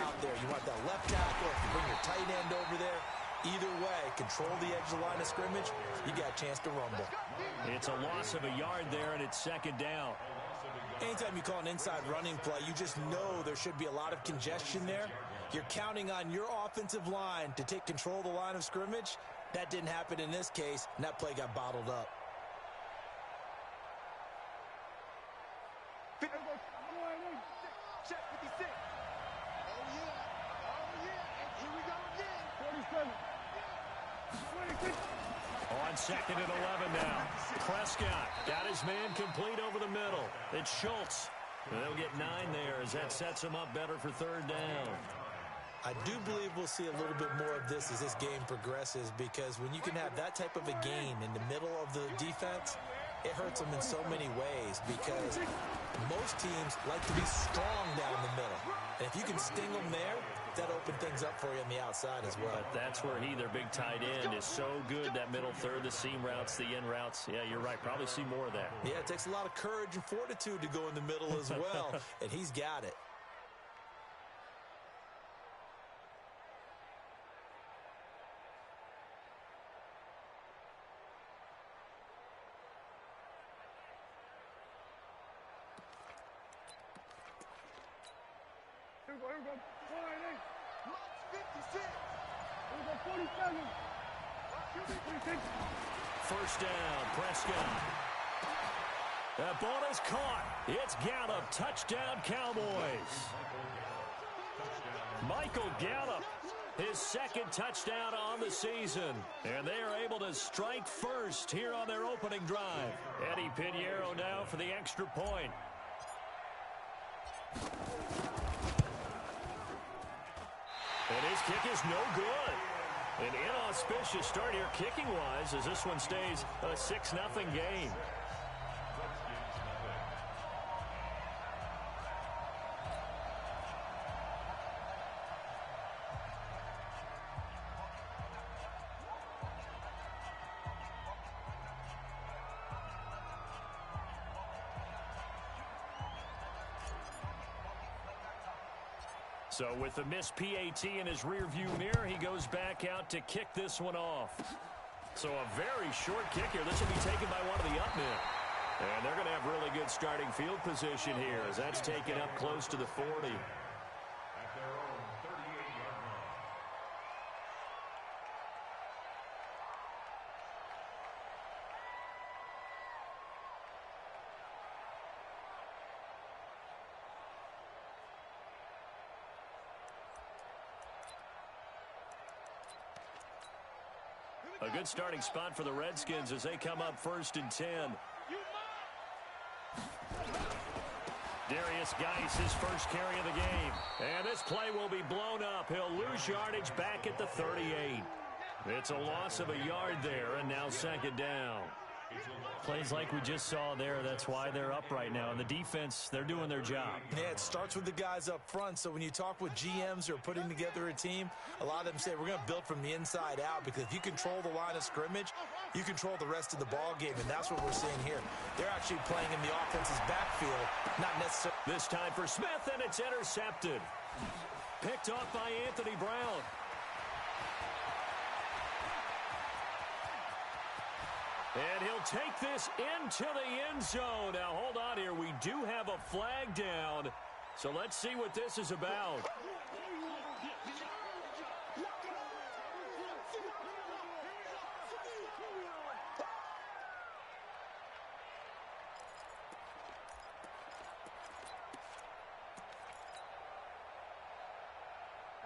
out there. You want that left tackle, if you bring your tight end over there. Either way, control the edge of the line of scrimmage, you got a chance to rumble. It's a loss of a yard there, and it's second down. Anytime you call an inside running play, you just know there should be a lot of congestion there. You're counting on your offensive line to take control of the line of scrimmage. That didn't happen in this case, and that play got bottled up. Check 56. Oh, yeah. And here we go again. 47. On second and 11 now. Prescott got his man complete over the middle. It's Schultz. They'll get 9 there as that sets him up better for third down. I do believe we'll see a little bit more of this as this game progresses, because when you can have that type of a game in the middle of the defense, it hurts them in so many ways, because most teams like to be strong down the middle. And if you can sting them there, that opens things up for you on the outside as well. But that's where their big tight end, is so good, that middle third, the seam routes, the in routes. Yeah, you're right. Probably see more of that. Yeah, it takes a lot of courage and fortitude to go in the middle as well, and he's got it. Here we go. 56. Here we go, 47. First down, Prescott. That ball is caught. It's Gallup. Touchdown, Cowboys. Michael Gallup, his second touchdown on the season. And they are able to strike first here on their opening drive. Eddie Pinheiro now for the extra point. And his kick is no good. An inauspicious start here kicking-wise as this one stays a 6-0 game. So with the missed PAT in his rearview mirror, he goes back out to kick this one off. So a very short kick here. This will be taken by one of the up men. And they're going to have really good starting field position here as that's taken up close to the 40. A good starting spot for the Redskins as they come up 1st and 10. Darius Geis, his first carry of the game. And this play will be blown up. He'll lose yardage back at the 38. It's a loss of a yard there, and now second down. Plays like we just saw there, that's why they're up right now. And the defense, they're doing their job. Yeah, it starts with the guys up front. So when you talk with GMs who are putting together a team, a lot of them say we're going to build from the inside out, because if you control the line of scrimmage, you control the rest of the ball game, and that's what we're seeing here. They're actually playing in the offense's backfield, not necessarily. This time for Smith, and it's intercepted. Picked off by Anthony Brown. And he'll take this into the end zone. Now, hold on here. We do have a flag down. So let's see what this is about.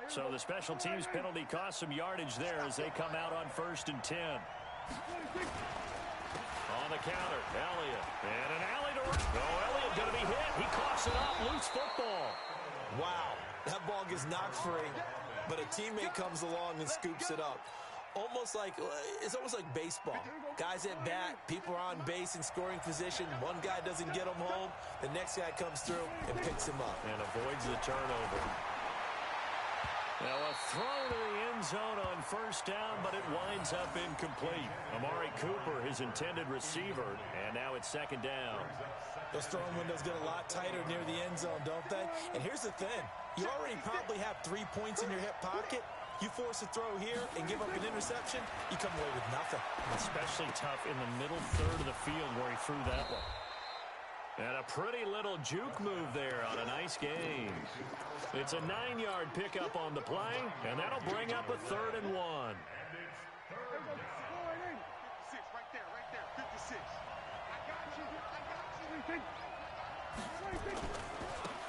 So the special teams penalty cost some yardage there as they come out on 1st and 10. On the counter, Elliott. And an alley to run. Oh, Elliott going to be hit. He coughs it up. Loose football. Wow, that ball gets knocked free, but a teammate comes along and scoops it up. It's almost like baseball. Guys at bat, people are on base in scoring position. One guy doesn't get him home. The next guy comes through and picks him up. And avoids the turnover. Now a throw to the end end zone on first down, but it winds up incomplete. Amari Cooper, his intended receiver, and now it's second down. Those throwing windows get a lot tighter near the end zone, don't they? And here's the thing. You already probably have 3 points in your hip pocket. You force a throw here and give up an interception, you come away with nothing. Especially tough in the middle third of the field where he threw that one. And a pretty little juke move there on a nice game. It's a 9-yard pickup on the play, and that'll bring up a 3rd and 1. Right there, 56. I got you.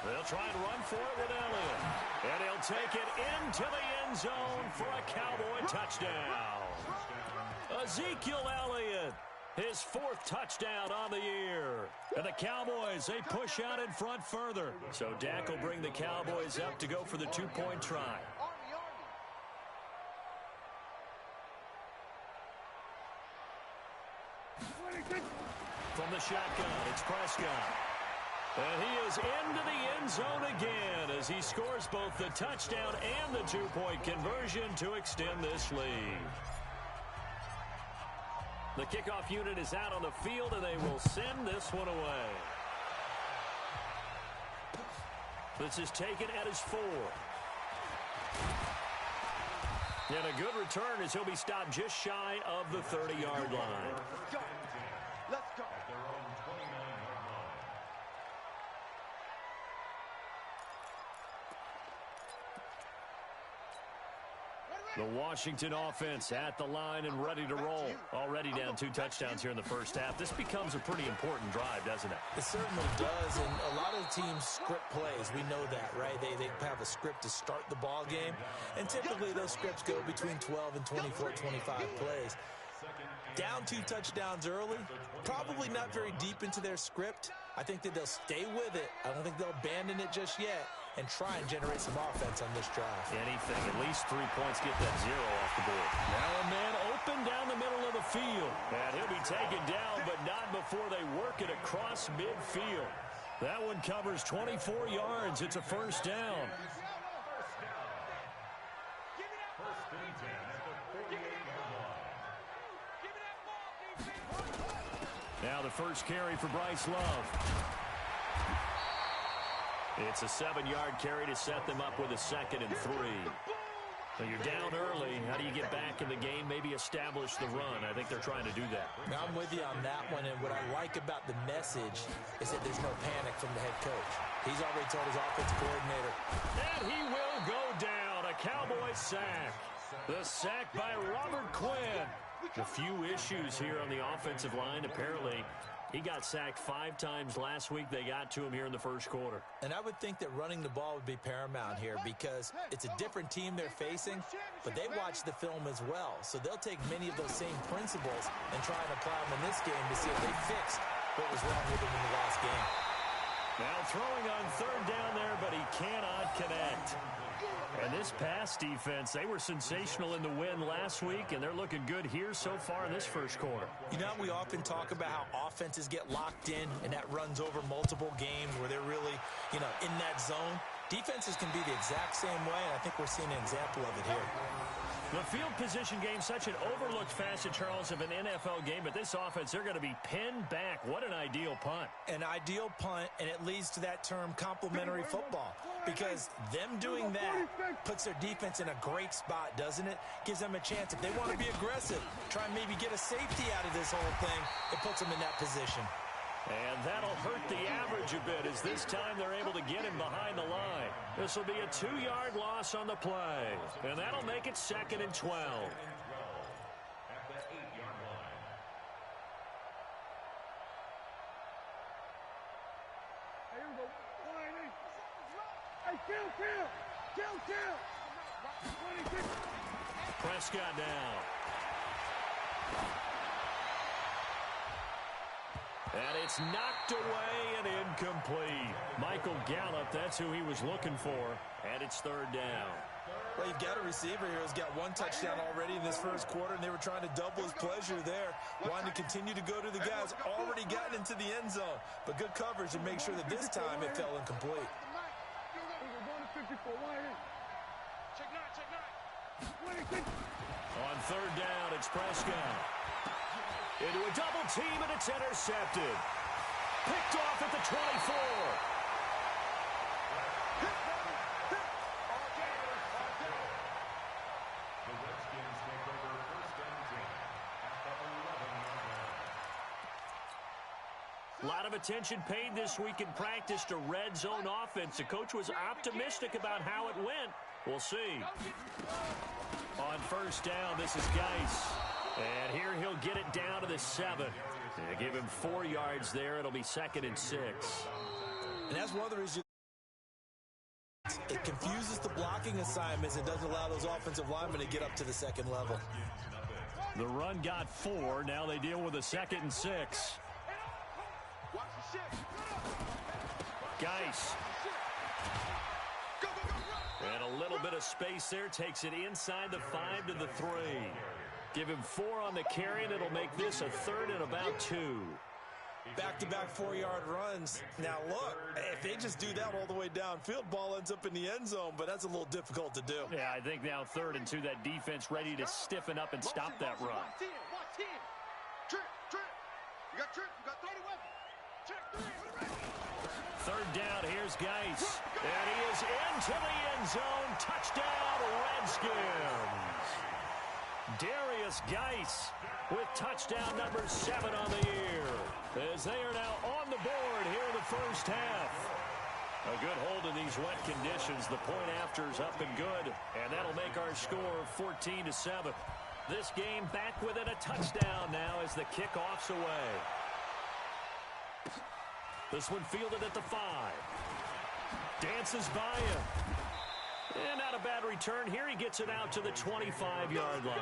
They'll try and run for it with Elliott. And he'll take it into the end zone for a Cowboy touchdown. Ezekiel Elliott, his 4th touchdown on the year. And the Cowboys, they push out in front further. So Dak will bring the Cowboys up to go for the 2-point try. From the shotgun, it's Prescott. And he is into the end zone again as he scores both the touchdown and the 2-point conversion to extend this lead. The kickoff unit is out on the field, and they will send this one away. This is taken at his 4. And a good return as he'll be stopped just shy of the 30-yard line. Let's go. The Washington offense at the line and ready to roll. Already down 2 touchdowns here in the first half. This becomes a pretty important drive, doesn't it? It certainly does, and a lot of teams script plays. We know that, right? They have a script to start the ball game, and typically those scripts go between 12 and 24, 25 plays. Down 2 touchdowns early, probably not very deep into their script. I think that they'll stay with it. I don't think they'll abandon it just yet and try and generate some offense on this drive. Anything, at least 3 points, get that 0 off the board. Now a man open down the middle of the field. And he'll be taken down, but not before they work it across midfield. That one covers 24 yards. It's a first down. Now the first carry for Bryce Love. It's a 7-yard carry to set them up with a 2nd and 3. So you're down early. How do you get back in the game? Maybe establish the run. I think they're trying to do that. Now I'm with you on that one, and what I like about the message is that there's no panic from the head coach. He's already told his offensive coordinator. And he will go down. A Cowboy sack. The sack by Robert Quinn. A few issues here on the offensive line. Apparently, he got sacked 5 times last week. They got to him here in the first quarter. And I would think that running the ball would be paramount here because it's a different team they're facing, but they watch the film as well. So they'll take many of those same principles and try and apply them in this game to see if they fixed what was wrong with them in the last game. Now throwing on 3rd down there, but he cannot connect. And this pass defense, they were sensational in the win last week, and they're looking good here so far in this first quarter. You know, we often talk about how offenses get locked in, and that runs over multiple games where they're really, in that zone. Defenses can be the exact same way, and I think we're seeing an example of it here. The field position game, such an overlooked facet, Charles, of an NFL game, but this offense, they're going to be pinned back. What an ideal punt. An ideal punt, and it leads to that term complementary football, because them doing that puts their defense in a great spot, doesn't it? Gives them a chance. If they want to be aggressive, try and maybe get a safety out of this whole thing, it puts them in that position. And that'll hurt the average a bit as this time they're able to get him behind the line. This will be a 2-yard loss on the play. And that'll make it 2nd and 12. Prescott down. And it's knocked away and incomplete. Michael Gallup, that's who he was looking for. And it's 3rd down. Well, you've got a receiver here who's got 1 touchdown already in this first quarter, and they were trying to double his pleasure there, wanting to continue to go to the guys already gotten into the end zone. But good coverage to make sure that this time it fell incomplete. On third down, it's Prescott. Into a double team, and it's intercepted. Picked off at the 24. A lot of attention paid this week in practice to red zone offense. The coach was optimistic about how it went. We'll see. On first down, this is Geis. And here he'll get it down to the 7. They give him 4 yards there. It'll be 2nd and 6. And that's one of the reasons it confuses the blocking assignments and doesn't allow those offensive linemen to get up to the second level. The run got 4. Now they deal with a 2nd and 6. Geis. And a little bit of space there. Takes it inside the 5 to the 3. Give him 4 on the carry, and it'll make this a 3rd and about 2. Back-to-back 4-yard runs. Now, look, if they just do that all the way downfield, ball ends up in the end zone, but that's a little difficult to do. Yeah, I think now 3rd and 2, that defense ready to stiffen up and stop that run. Trip. You got trip. You got 30 weapons. Check 3. 3rd down, here's Geis. And he is into the end zone. Touchdown, Redskins. Darius Geis with touchdown number 7 on the year, as they are now on the board here in the first half. A good hold in these wet conditions. The point after is up and good, and that'll make our score 14-7. This game back within a touchdown now as the kickoff's away. This one fielded at the 5. Dances by him. And not a bad return here. He gets it out to the 25-yard line.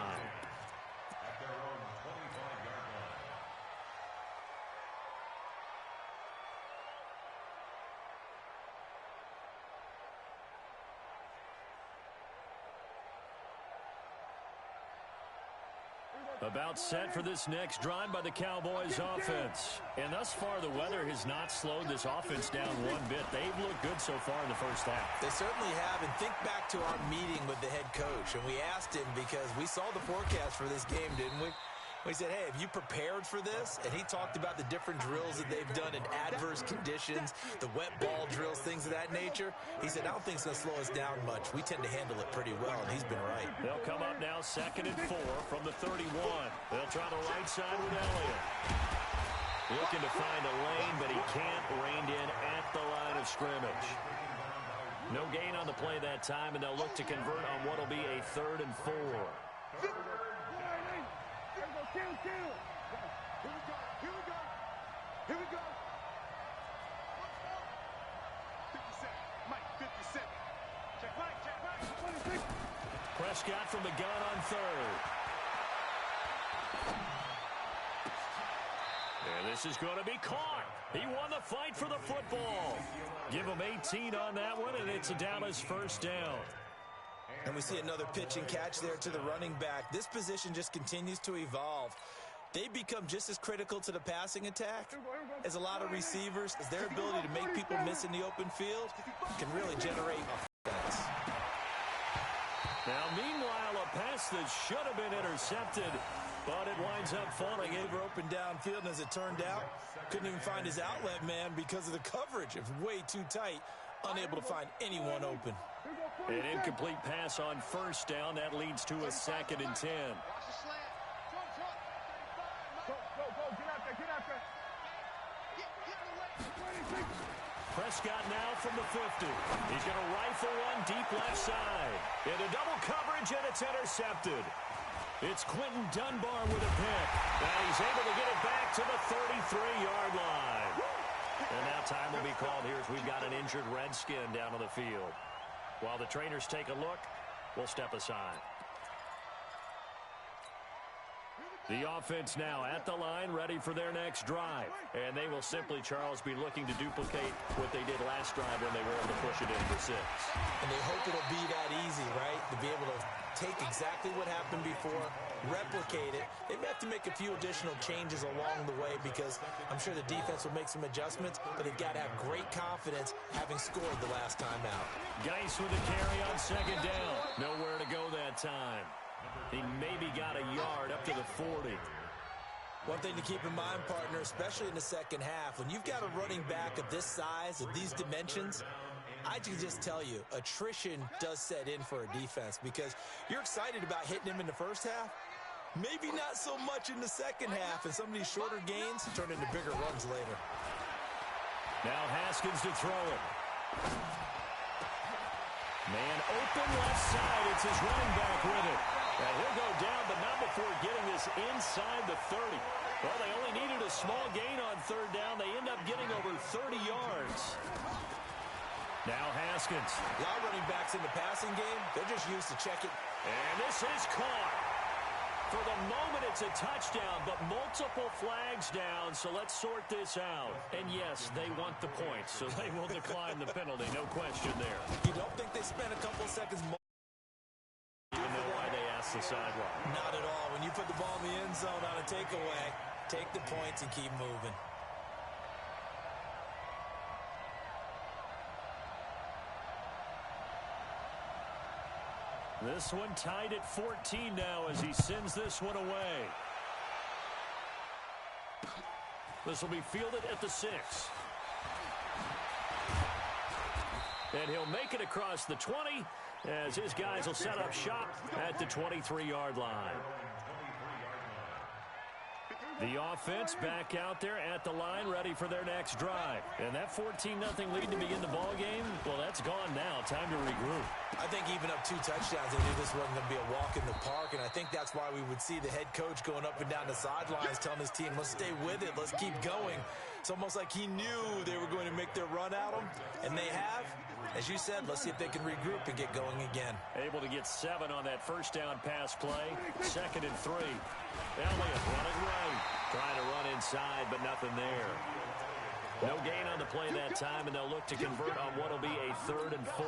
About set for this next drive by the Cowboys offense. And thus far, the weather has not slowed this offense down one bit. They've looked good so far in the first half. They certainly have. And think back to our meeting with the head coach. And we asked him, because we saw the forecast for this game, didn't we? We said, hey, have you prepared for this? And he talked about the different drills that they've done in adverse conditions, the wet ball drills, things of that nature. He said, I don't think it's going to slow us down much. We tend to handle it pretty well, and he's been right. They'll come up now 2nd and 4 from the 31. They'll try the right side with Elliott. Looking to find a lane, but he can't rein in at the line of scrimmage. No gain on the play that time, and they'll look to convert on what will be a 3rd and 4. Here we go. 57. Mike, 57. Check right. Prescott from the gun on 3rd. And this is going to be caught. He won the fight for the football. Give him 18 on that one, and it's a Dallas first down. And we see another pitch and catch there to the running back. This position just continues to evolve. They become just as critical to the passing attack as a lot of receivers. As their ability to make people miss in the open field can really generate offense. Now, meanwhile, a pass that should have been intercepted, but it winds up falling over Open downfield, and as it turned out, couldn't even find his outlet man because of the coverage. It was way too tight, unable to find anyone open. An incomplete pass on first down. That leads to a 2nd and 10. Prescott now from the 50. He's going to rifle one deep left side. Into double coverage, and it's intercepted. It's Quentin Dunbar with a pick. And he's able to get it back to the 33-yard line. And now time will be called here as we've got an injured Redskin down on the field. While the trainers take a look, we'll step aside. The offense now at the line, ready for their next drive. And they will simply, Charles, be looking to duplicate what they did last drive when they were able to push it in for 6. And they hope it'll be that easy, right? To be able to take exactly what happened before, replicate it. They may have to make a few additional changes along the way because I'm sure the defense will make some adjustments, but they've got to have great confidence having scored the last time out. Geis with a carry on 2nd down. Nowhere to go that time. 40. One thing to keep in mind, partner, especially in the second half, when you've got a running back of this size, of these dimensions, I can just tell you, attrition does set in for a defense because you're excited about hitting him in the first half. Maybe not so much in the second half, and some of these shorter gains turn into bigger runs later. Now Haskins to throw it. Man open left side. It's his running back with it. And he'll go down, but not before getting this inside the 30. Well, they only needed a small gain on third down. They end up getting over 30 yards. Now Haskins. A lot of running backs in the passing game, they're just used to check it. And this is caught. For the moment, it's a touchdown, but multiple flags down, so let's sort this out. And yes, they want the points, so they will decline the penalty, no question there. You don't think they spent a couple of seconds more? Even know why they asked the sideline. Not at all. When you put the ball in the end zone on a takeaway, take the points and keep moving. This one tied at 14 now as he sends this one away. This will be fielded at the 6. And he'll make it across the 20 as his guys will set up shop at the 23-yard line. The offense back out there at the line, ready for their next drive. And that 14-0 lead to begin the ball game, well, that's gone now. Time to regroup. I think even up 2 touchdowns, they knew this wasn't going to be a walk in the park, and I think that's why we would see the head coach going up and down the sidelines telling his team, let's stay with it, let's keep going. It's almost like he knew they were going to make their run at him, and they have. As you said, let's see if they can regroup and get going again. Able to get 7 on that first down pass play. 2nd and 3. Elliott running right. Trying to run inside, but nothing there. No gain on the play that time, and they'll look to convert on what will be a 3rd and 4.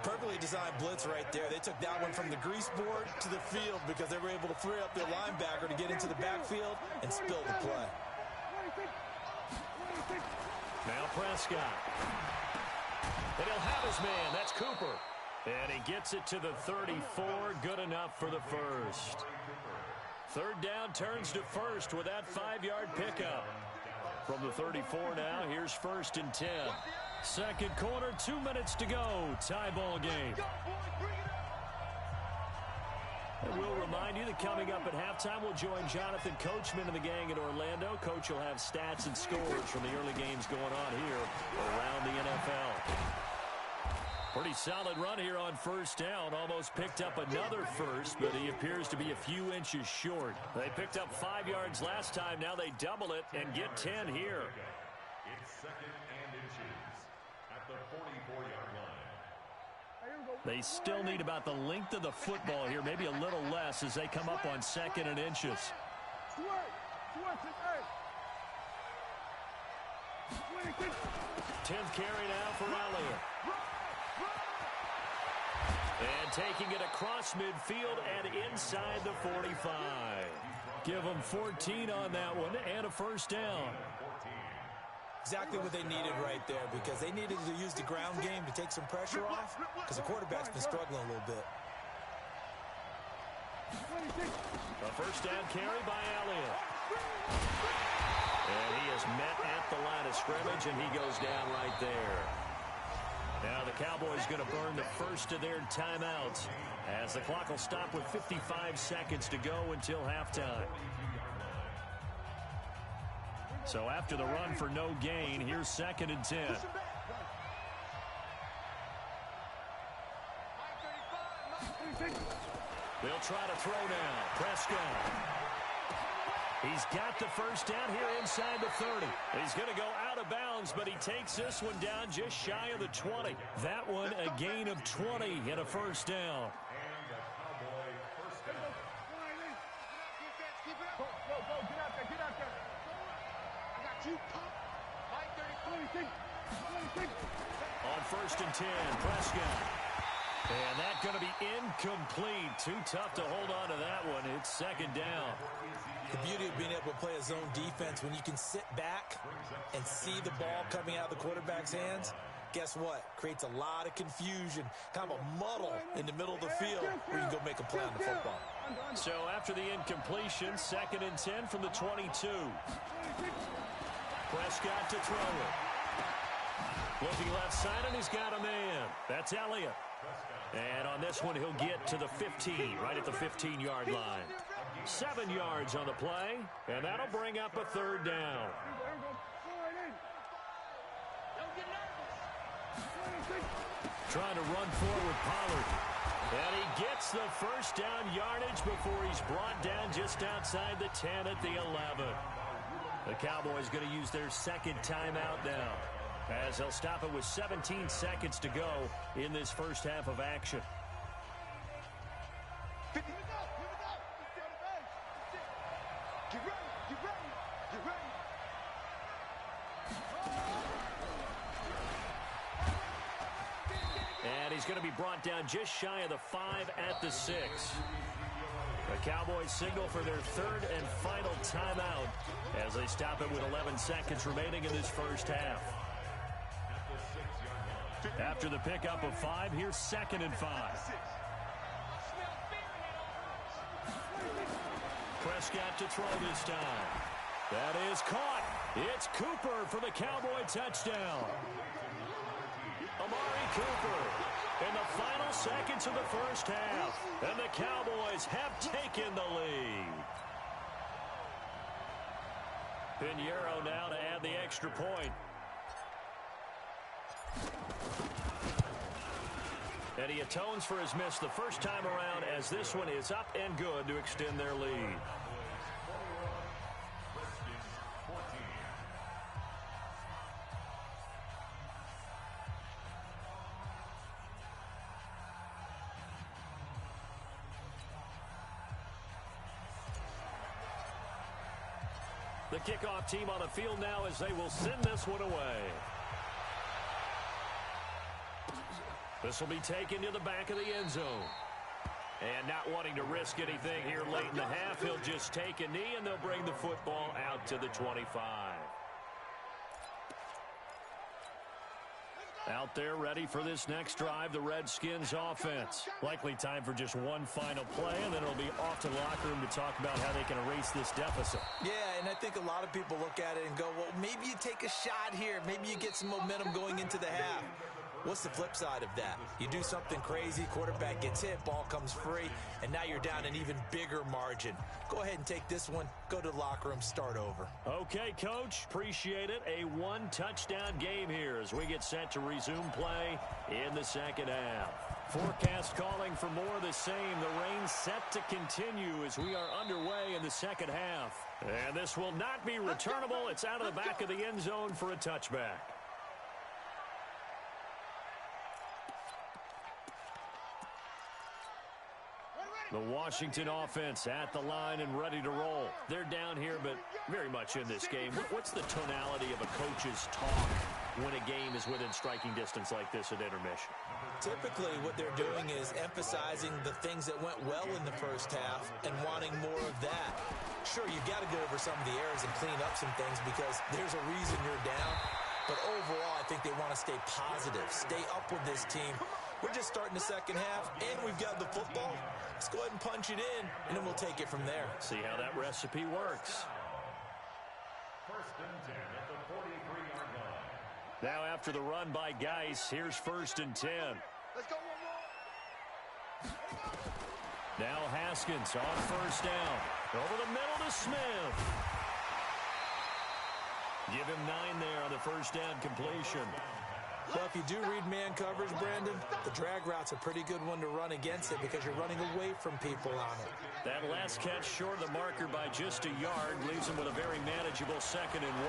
Perfectly designed blitz right there. They took that one from the grease board to the field because they were able to free up their linebacker to get into the backfield and spill the play. Now Prescott. And he'll have his man. That's Cooper. And he gets it to the 34. Good enough for the first. 3rd down turns to first with that 5-yard pickup. From the 34 now, here's 1st and 10. Second quarter, 2 minutes to go. Tie ball game. And we'll remind you that coming up at halftime, we'll join Jonathan Coachman and the gang in Orlando. Coach will have stats and scores from the early games going on here around the NFL. Pretty solid run here on 1st down. Almost picked up another first, but he appears to be a few inches short. They picked up 5 yards last time. Now they double it and get 10 here. It's 2nd and inches at the 44-yard line. They still need about the length of the football here, maybe a little less as they come up on 2nd and inches. 10th carry now for Elliott. And taking it across midfield and inside the 45. Give them 14 on that one and a 1st down. Exactly what they needed right there because they needed to use the ground game to take some pressure off because the quarterback's been struggling a little bit. A 1st down carry by Elliott. And he is met at the line of scrimmage, and he goes down right there. Now the Cowboys going to burn the first of their timeouts as the clock will stop with 55 seconds to go until halftime. So after the run for no gain, here's 2nd and 10. They'll try to throw now. Prescott. He's got the 1st down here inside the 30. He's going to go out of bounds, but he takes this one down just shy of the 20. That one a gain of 20 and a 1st down. And the Cowboy 1st down. Get out there. I got you pumped. On 1st and 10, Prescott. And that's going to be incomplete. Too tough to hold on to that one. It's 2nd down. The beauty of being able to play a zone defense when you can sit back and see the ball coming out of the quarterback's hands, guess what? Creates a lot of confusion, kind of a muddle in the middle of the field where you can go make a play on the football. So after the incompletion, 2nd and 10 from the 22. Prescott to throw it. Looking left side, and he's got a man. That's Elliott. And on this one, he'll get to the 15, right at the 15-yard line. 7 yards on the play, and that'll bring up a 3rd down. Trying to run forward, Pollard. And he gets the first down yardage before he's brought down just outside the 10 at the 11. The Cowboys going to use their 2nd timeout now, as they'll stop it with 17 seconds to go in this first half of action. Get ready, get ready, get ready. And he's going to be brought down just shy of the 5 at the 6. The Cowboys signal for their 3rd and final timeout as they stop it with 11 seconds remaining in this first half. After the pickup of 5, here's 2nd and 5. Prescott to throw this time. That is caught. It's Cooper for the Cowboy touchdown. Amari Cooper in the final seconds of the first half. And the Cowboys have taken the lead. Pinheiro now to add the extra point. And he atones for his miss the first time around, as this one is up and good to extend their lead. The kickoff team on the field now as they will send this one away. This will be taken to the back of the end zone. And not wanting to risk anything here late in the half, he'll just take a knee, and they'll bring the football out to the 25. Out there ready for this next drive, the Redskins offense. Likely time for just one final play, and then it'll be off to the locker room to talk about how they can erase this deficit. Yeah, and I think a lot of people look at it and go, well, maybe you take a shot here. Maybe you get some momentum going into the half. What's the flip side of that? You do something crazy, quarterback gets hit, ball comes free, and now you're down an even bigger margin. Go ahead and take this one, go to the locker room, start over. Okay, Coach, appreciate it. A one-touchdown game here as we get set to resume play in the second half. Forecast calling for more of the same. The rain set to continue as we are underway in the second half. And this will not be returnable. It's out of the back of the end zone for a touchback. The Washington offense at the line and ready to roll. They're down here, but very much in this game. What's the tonality of a coach's talk when a game is within striking distance like this at intermission? Typically, what they're doing is emphasizing the things that went well in the first half and wanting more of that. Sure, you've got to go over some of the errors and clean up some things because there's a reason you're down. But overall, I think they want to stay positive, stay up with this team. We're just starting the second half, and we've got the football. Let's go ahead and punch it in, and then we'll take it from there. See how that recipe works. 1st and 10 at the 43-yard line. Now after the run by Geis, here's 1st and 10. Let's go one more. Now Haskins on 1st down. Over the middle to Smith. Give him 9 there on the 1st down completion. Well, if you do read man coverage, Brandon, the drag route's a pretty good one to run against it because you're running away from people on it. That last catch short of the marker by just a yard leaves him with a very manageable 2nd and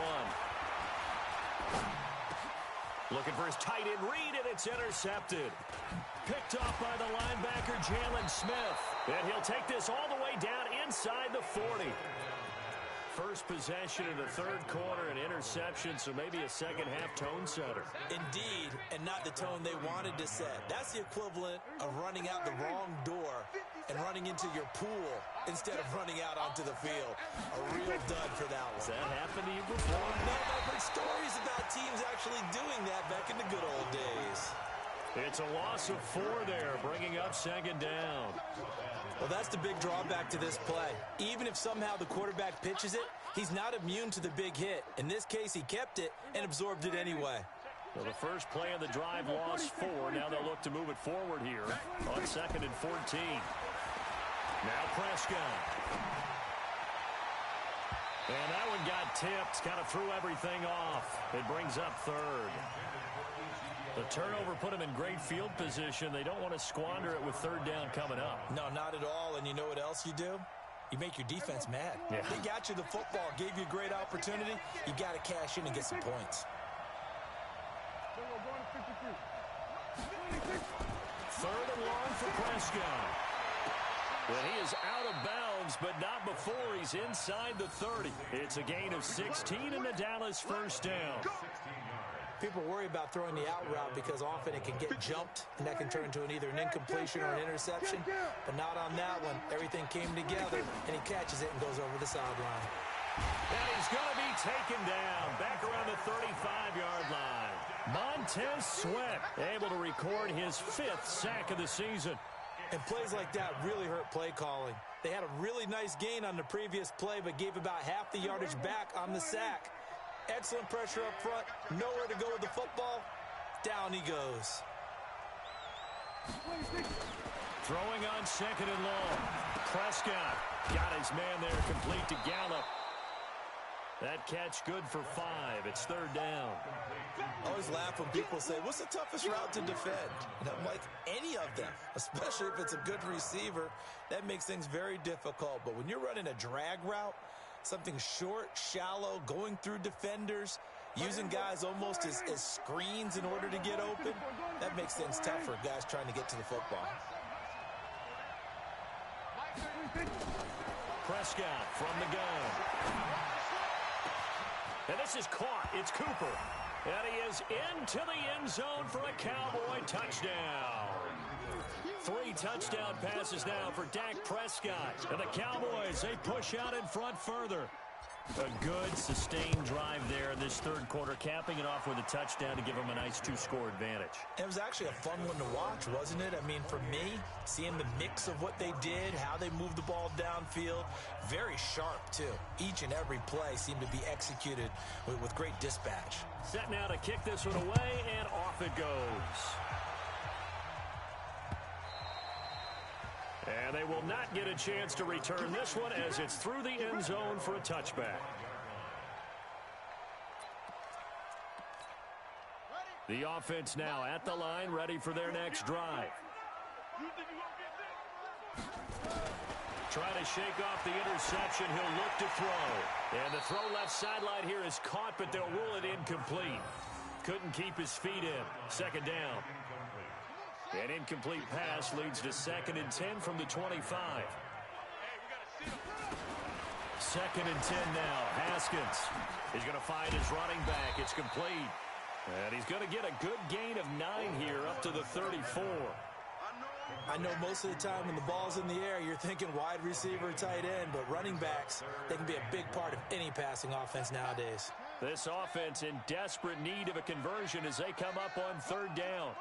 1. Looking for his tight end read, and it's intercepted. Picked off by the linebacker, Jalen Smith. And he'll take this all the way down inside the 40. First possession in the 3rd quarter, an interception, so maybe a second-half tone setter. Indeed, and not the tone they wanted to set. That's the equivalent of running out the wrong door and running into your pool instead of running out onto the field. A real dud for that one. Has that happened to you before? No, I've heard stories about teams actually doing that back in the good old days. It's a loss of 4 there, bringing up second down. Well, that's the big drawback to this play. Even if somehow the quarterback pitches it, he's not immune to the big hit. In this case, he kept it and absorbed it anyway. Well, the first play of the drive lost 4. Now they'll look to move it forward here on 2nd and 14. Now Prescott. And that one got tipped, kind of threw everything off. It brings up 3rd. The turnover put him in great field position. They don't want to squander it with 3rd down coming up. No, not at all. And you know what else you do? You make your defense mad. Yeah. They got you the football, gave you a great opportunity. You got to cash in and get some points. 3rd and long for Prescott. Well, he is out of bounds, but not before he's inside the 30. It's a gain of 16 and a Dallas first down. People worry about throwing the out route because often it can get jumped, and that can turn into either an incompletion or an interception. But not on that one. Everything came together, and he catches it and goes over the sideline. And he's going to be taken down back around the 35-yard line. Montez Sweat able to record his 5th sack of the season. And plays like that really hurt play calling. They had a really nice gain on the previous play, but gave about half the yardage back on the sack. Excellent pressure up front. Nowhere to go with the football. Down he goes. Throwing on 2nd and long. Prescott got his man there, complete to Gallup. That catch good for 5. It's 3rd down. I always laugh when people say, what's the toughest route to defend? And I'm like, any of them, especially if it's a good receiver. That makes things very difficult. But when you're running a drag route, something short, shallow, going through defenders, using guys almost as screens in order to get open, that makes things tough for guys trying to get to the football. Prescott from the gun. And this is caught. It's Cooper. And he is into the end zone for a Cowboy touchdown. 3 touchdown passes now for Dak Prescott. And the Cowboys, they push out in front further. A good, sustained drive there in this 3rd quarter, capping it off with a touchdown to give them a nice 2-score advantage. It was actually a fun one to watch, wasn't it? I mean, for me, seeing the mix of what they did, how they moved the ball downfield, very sharp, too. Each and every play seemed to be executed with great dispatch. Set now to kick this one away, and off it goes. And they will not get a chance to return this one as it's through the end zone for a touchback. The offense now at the line, ready for their next drive. Trying to shake off the interception. He'll look to throw. And the throw left sideline here is caught, but they'll rule it incomplete. Couldn't keep his feet in. 2nd down. An incomplete pass leads to 2nd and 10 from the 25. 2nd and 10 now. Haskins is going to find his running back. It's complete. And he's going to get a good gain of 9 here up to the 34. I know most of the time when the ball's in the air, you're thinking wide receiver, tight end, but running backs, they can be a big part of any passing offense nowadays. This offense in desperate need of a conversion as they come up on 3rd down.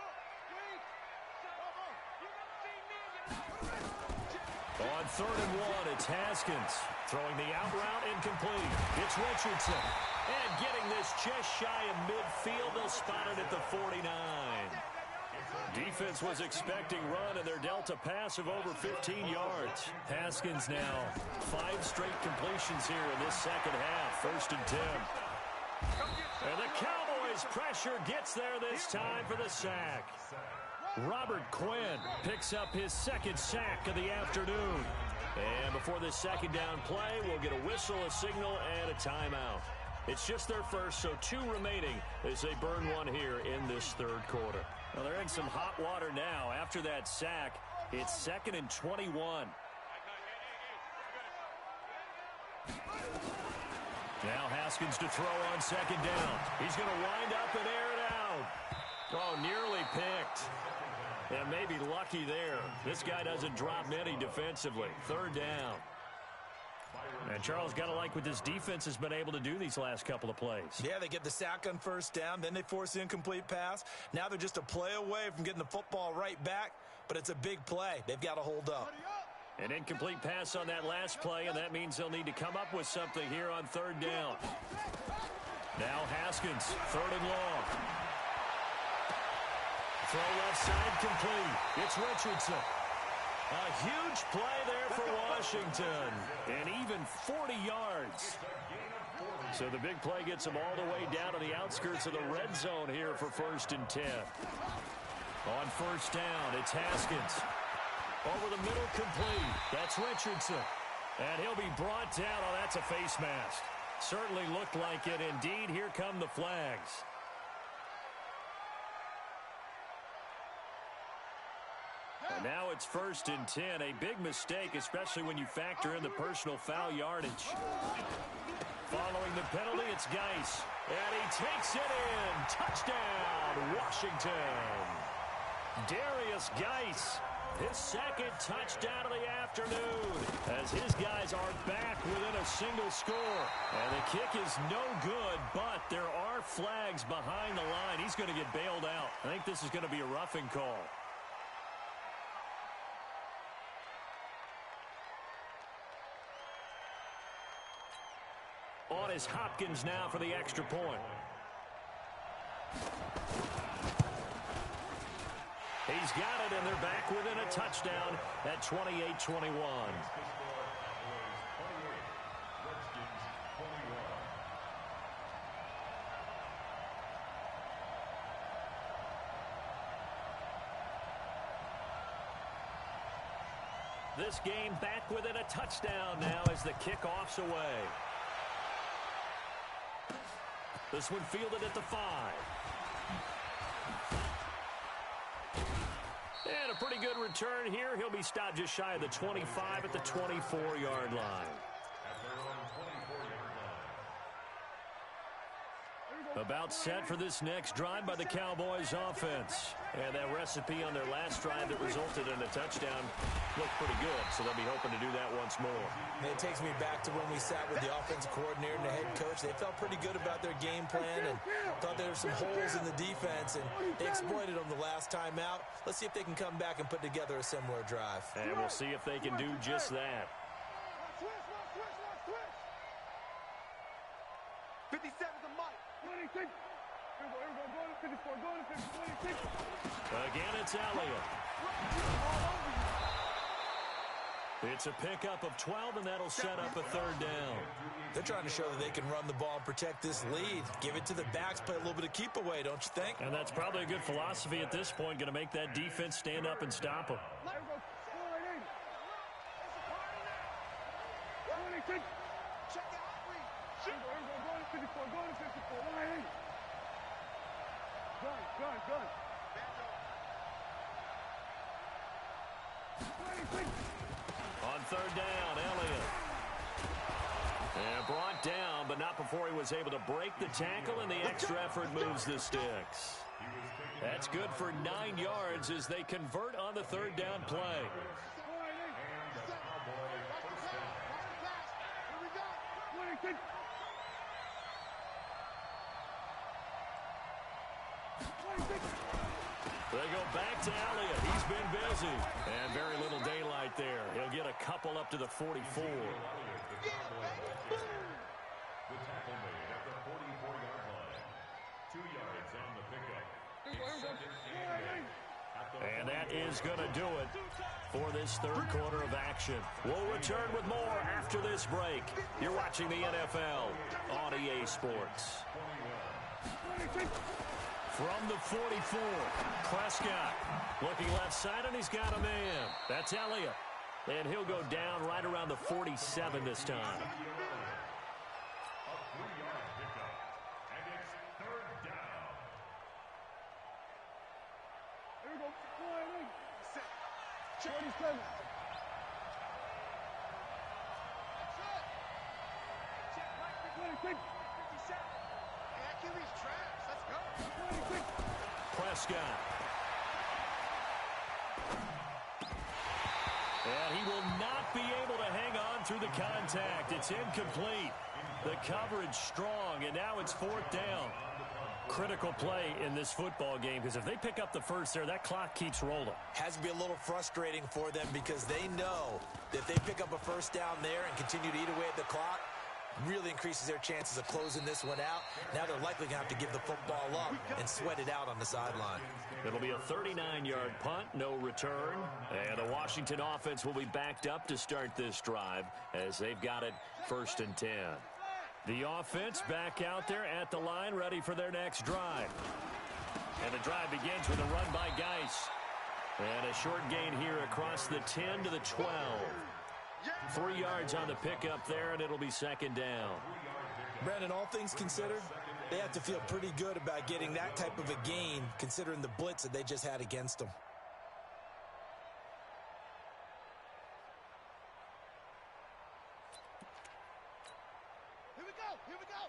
On 3rd and 1, it's Haskins. Throwing the out route incomplete. It's Richardson. And getting this just shy of midfield. They'll spot it at the 49. Defense was expecting run, and they're dealt a pass of over 15 yards. Haskins now 5 straight completions here in this 2nd half. 1st and 10. And the Cowboys' pressure gets there this time for the sack. Robert Quinn picks up his 2nd sack of the afternoon. And before this 2nd down play, we'll get a whistle, a signal, and a timeout. It's just their first, so 2 remaining as they burn one here in this 3rd quarter. Well, they're in some hot water now. After that sack, it's 2nd and 21. Now Haskins to throw on 2nd down. He's going to wind up and air it out. Oh, nearly picked. And maybe lucky there. This guy doesn't drop many defensively. Third down. And Charles, got to like what this defense has been able to do these last couple of plays. Yeah, they get the sack on first down, then they force the incomplete pass. Now they're just a play away from getting the football right back, but it's a big play. They've got to hold up. An incomplete pass on that last play, and that means they'll need to come up with something here on third down. Now Haskins, third and long. Throw left side complete. It's Richardson. A huge play there for Washington. And even 40 yards. So the big play gets them all the way down to the outskirts of the red zone here for 1st and 10. On first down, it's Haskins. Over the middle complete. That's Richardson. And he'll be brought down. Oh, that's a face mask. Certainly looked like it. Indeed, here come the flags. And now it's 1st and 10. A big mistake, especially when you factor in the personal foul yardage. Following the penalty, it's Geis. And he takes it in. Touchdown, Washington. Darius Geis. His second touchdown of the afternoon as his guys are back within a single score. And the kick is no good, but there are flags behind the line. He's going to get bailed out. I think this is going to be a roughing call. On is Hopkins now for the extra point. He's got it, and they're back within a touchdown at 28-21. This game back within a touchdown now as the kickoff's away. This one fielded at the 5. And a pretty good return here. He'll be stopped just shy of the 25 at the 24-yard line. About set for this next drive by the Cowboys offense. And that recipe on their last drive that resulted in a touchdown looked pretty good, so they'll be hoping to do that once more. And it takes me back to when we sat with the offensive coordinator and the head coach. They felt pretty good about their game plan and thought there were some holes in the defense, and they exploited them the last time out. Let's see if they can come back and put together a similar drive. And we'll see if they can do just that. 57's a mic. 26. Again, it's Elliott. It's a pickup of 12, and that'll set up a third down. They're trying to show that they can run the ball and protect this lead. Give it to the backs, play a little bit of keep away, don't you think? And that's probably a good philosophy at this point, going to make that defense stand up and stop them. On third down, Elliott. And brought down, but not before he was able to break the tackle, and the extra effort moves the sticks. That's good for 9 yards as they convert on the third down play. They go back to Elliott. He's been busy. And very little daylight there. He'll get a couple up to the 44. The tackle made at the 44-yard line. 2 yards on the pickup. And that is going to do it for this third quarter of action. We'll return with more after this break. You're watching the NFL on EA Sports. From the 44, Prescott looking left side, and he's got a man. That's Elliott. And he'll go down right around the 47 this time. A 3-yard pickup. And it's third down. Here we go. 27. Prescott. And he will not be able to hang on through the contact. It's incomplete. The coverage strong, and now it's 4th down. Critical play in this football game, because if they pick up the first there, that clock keeps rolling. Has to be a little frustrating for them because they know that if they pick up a first down there and continue to eat away at the clock, really increases their chances of closing this one out. Now they're likely going to have to give the football up and sweat it out on the sideline. It'll be a 39-yard punt, no return. And the Washington offense will be backed up to start this drive as they've got it 1st and 10. The offense back out there at the line, ready for their next drive. And the drive begins with a run by Geis. And a short gain here across the 10 to the 12. 3 yards on the pickup there, and it'll be 2nd down. Brandon, all things considered, they have to feel pretty good about getting that type of a gain, considering the blitz that they just had against them. Here we go. Here we go.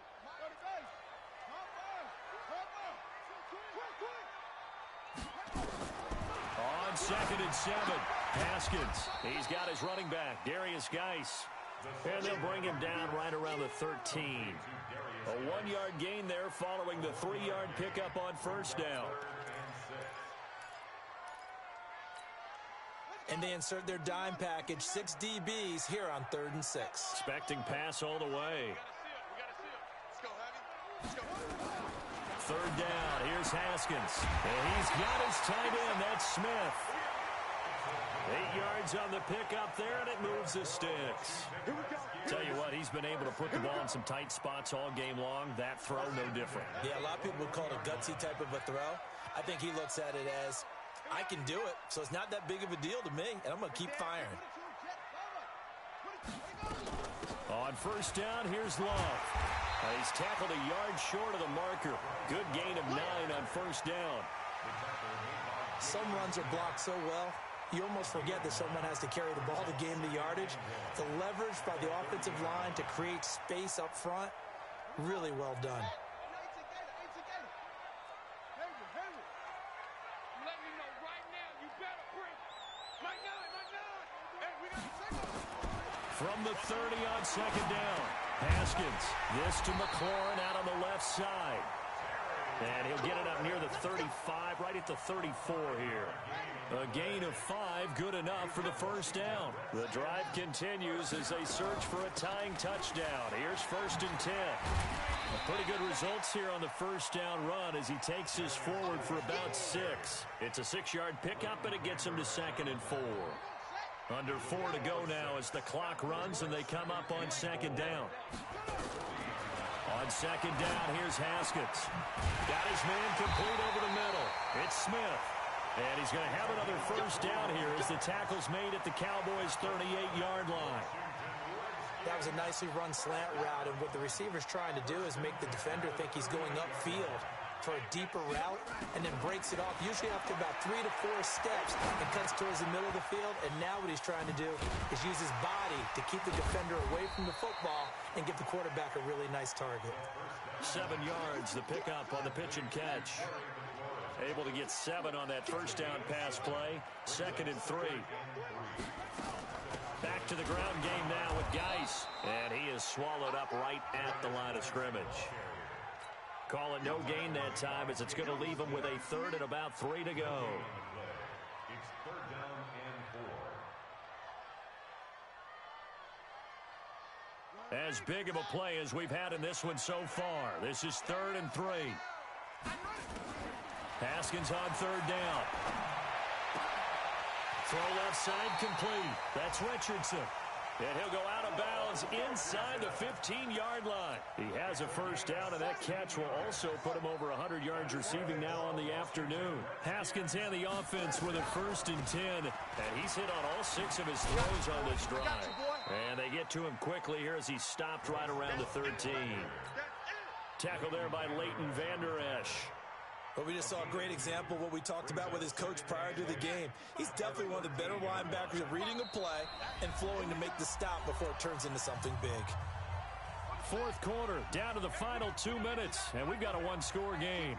On 2nd and 7, Haskins. He's got his running back, Darius Geis. And they'll bring him down right around the 13. A 1-yard gain there following the 3-yard pickup on 1st down. And they insert their dime package, 6 DBs here on 3rd and 6. Expecting pass all the way. Let's go. 3rd down, here's Haskins. And he's got his tight end, that's Smith. 8 yards on the pickup there, and it moves the sticks. Tell you what, he's been able to put the ball in some tight spots all game long. That throw, no different. Yeah, a lot of people would call it a gutsy type of a throw. I think he looks at it as, I can do it, so it's not that big of a deal to me, and I'm going to keep firing. On 1st down, here's Love. He's tackled a yard short of the marker. Good gain of 9 on 1st down. Some runs are blocked so well, you almost forget that someone has to carry the ball to gain the yardage. The leverage by the offensive line to create space up front, really well done. From the 30 on 2nd down, Haskins. This to McLaurin out on the left side. And he'll get it up near the 35, right at the 34 here. A gain of 5, good enough for the 1st down. The drive continues as they search for a tying touchdown. Here's 1st and 10. Pretty good results here on the 1st down run as he takes this forward for about 6. It's a 6-yard pickup, and it gets him to 2nd and 4. Under 4 to go now as the clock runs, and they come up on 2nd down. On 2nd down, here's Haskins. Got his man complete over the middle. It's Smith. And he's going to have another 1st down here as the tackle's made at the Cowboys' 38-yard line. That was a nicely run slant route, and what the receiver's trying to do is make the defender think he's going upfield for a deeper route, and then breaks it off, usually after about 3 to 4 steps, and cuts towards the middle of the field. And now what he's trying to do is use his body to keep the defender away from the football and give the quarterback a really nice target. 7 yards, the pickup on the pitch and catch. Able to get 7 on that 1st down pass play. 2nd and 3. Back to the ground game now with Geis. And he is swallowed up right at the line of scrimmage. Call it no gain that time as it's going to leave him with a 3rd and about 3 to go. It's 3rd down and 4. As big of a play as we've had in this one so far. This is 3rd and 3. Haskins on 3rd down. Throw left side complete. That's Richardson. And he'll go out of bounds inside the 15-yard line. He has a 1st down, and that catch will also put him over 100 yards receiving now on the afternoon. Haskins and the offense with a 1st and 10, and he's hit on all 6 of his throws on this drive. And they get to him quickly here as he's stopped right around the 13. Tackle there by Leighton Vander Esch. But we just saw a great example of what we talked about with his coach prior to the game. He's definitely one of the better linebackers at reading a play and flowing to make the stop before it turns into something big. 4th quarter, down to the final 2 minutes, and we've got a 1-score game.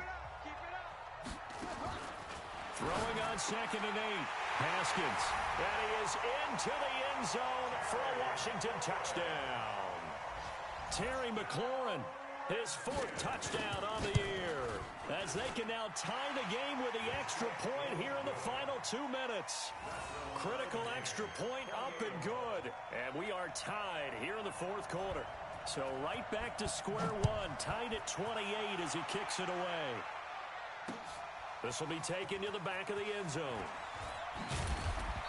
Throwing on 2nd and 8. Haskins. And he is into the end zone for a Washington touchdown. Terry McLaurin, his 4th touchdown on the year, as they can now tie the game with the extra point here in the final 2 minutes. Critical extra point up and good. And we are tied here in the 4th quarter. So right back to square one, tied at 28 as he kicks it away. This will be taken to the back of the end zone.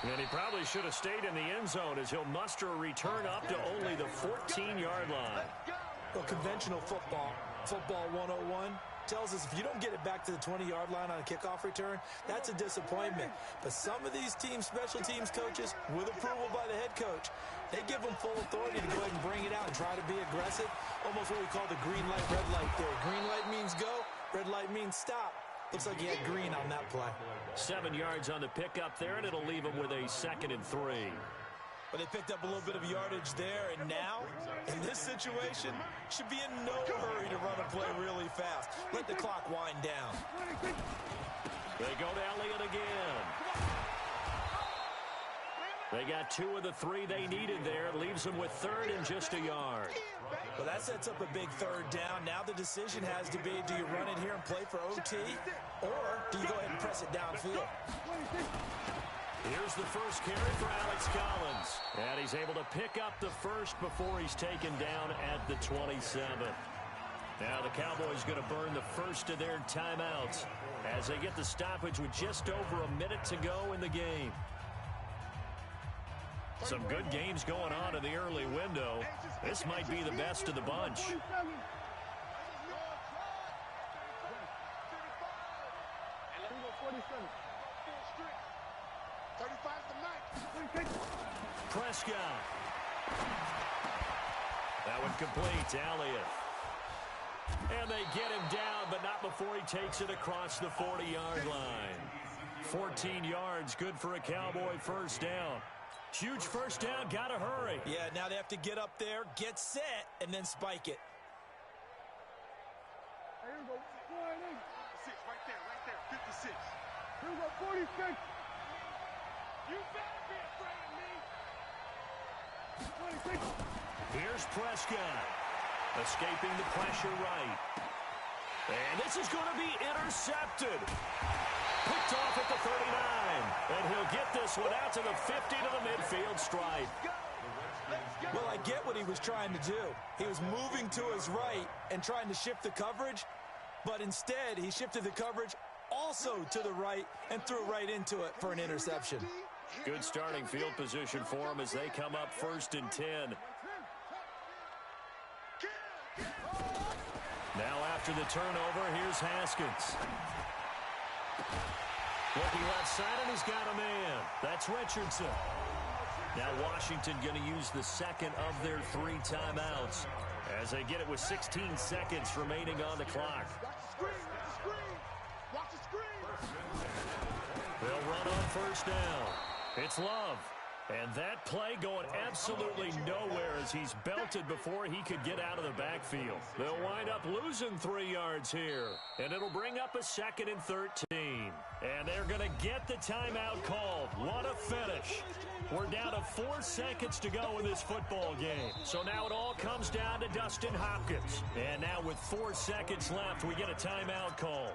And he probably should have stayed in the end zone as he'll muster a return up to only the 14-yard line. Well, conventional football 101, tells us if you don't get it back to the 20-yard line on a kickoff return, that's a disappointment. But some of these teams, special teams coaches, with approval by the head coach, they give them full authority to go ahead and bring it out and try to be aggressive. Almost what we call the green light, red light theory. Green light means go, red light means stop. Looks like he had green on that play. 7 yards on the pickup there, and it'll leave him with a 2nd and 3. But they picked up a little bit of yardage there, and now, in this situation, should be in no hurry to run a play really fast. Let the clock wind down. They go to Elliott again. They got 2 of the 3 they needed there. Leaves them with 3rd and just a yard. Well, that sets up a big 3rd down. Now the decision has to be, do you run it here and play for OT, or do you go ahead and press it downfield? Here's the first carry for Alex Collins. And he's able to pick up the first before he's taken down at the 27. Now the Cowboys going to burn the first of their timeouts as they get the stoppage with just over a minute to go in the game. Some good games going on in the early window. This might be the best of the bunch. Prescott. That one complete to Elliott. And they get him down, but not before he takes it across the 40-yard line. 14 yards, good for a Cowboy first down. Huge first down, gotta hurry. Yeah, now they have to get up there, get set, and then spike it. Here we go. 56, right there, 56. Here we go, 46. You better be afraid of me. 26. Here's Prescott, escaping the pressure right. And this is going to be intercepted. Picked off at the 39. And he'll get this one out to the 50 to the midfield stripe. Well, I get what he was trying to do. He was moving to his right and trying to shift the coverage, but instead he shifted the coverage also to the right and threw right into it for an interception. Good starting field position for him as they come up 1st and 10. Now after the turnover, here's Haskins. Looking left side, and he's got a man. That's Richardson. Now Washington going to use the 2nd of their 3 timeouts as they get it with 16 seconds remaining on the clock. They'll run on first down. It's Love. And that play going absolutely nowhere as he's belted before he could get out of the backfield. They'll wind up losing 3 yards here. And it'll bring up a 2nd and 13. And they're going to get the timeout called. What a finish. We're down to 4 seconds to go in this football game. So now it all comes down to Dustin Hopkins. And now with 4 seconds left, we get a timeout call.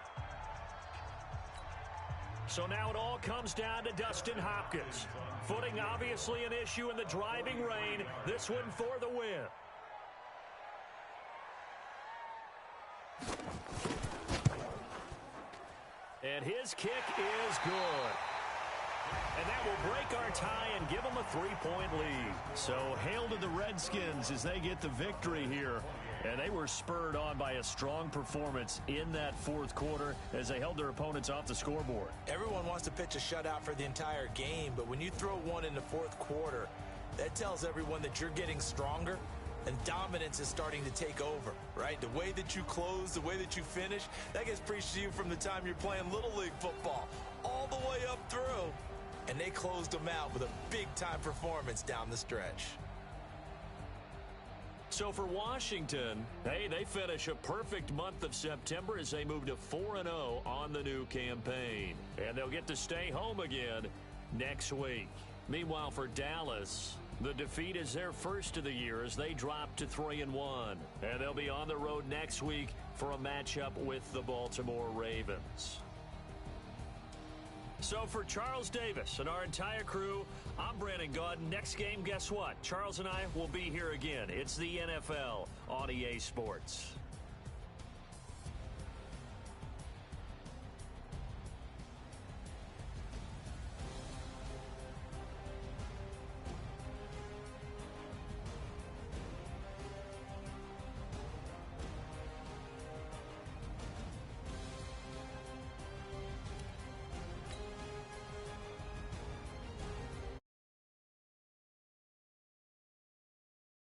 So now it all comes down to Dustin Hopkins. Footing obviously an issue in the driving rain. This one for the win. And his kick is good. And that will break our tie and give them a 3-point lead. So hail to the Redskins as they get the victory here. And they were spurred on by a strong performance in that 4th quarter as they held their opponents off the scoreboard. Everyone wants to pitch a shutout for the entire game, but when you throw one in the 4th quarter, that tells everyone that you're getting stronger and dominance is starting to take over, right? The way that you close, the way that you finish, that gets preached to you from the time you're playing Little League football all the way up through. And they closed them out with a big-time performance down the stretch. So for Washington, hey, they finish a perfect month of September as they move to 4-0 on the new campaign. And they'll get to stay home again next week. Meanwhile, for Dallas, the defeat is their first of the year as they drop to 3-1. And they'll be on the road next week for a matchup with the Baltimore Ravens. So for Charles Davis and our entire crew, I'm Brandon Gaudin. Next game, guess what? Charles and I will be here again. It's the NFL on EA Sports.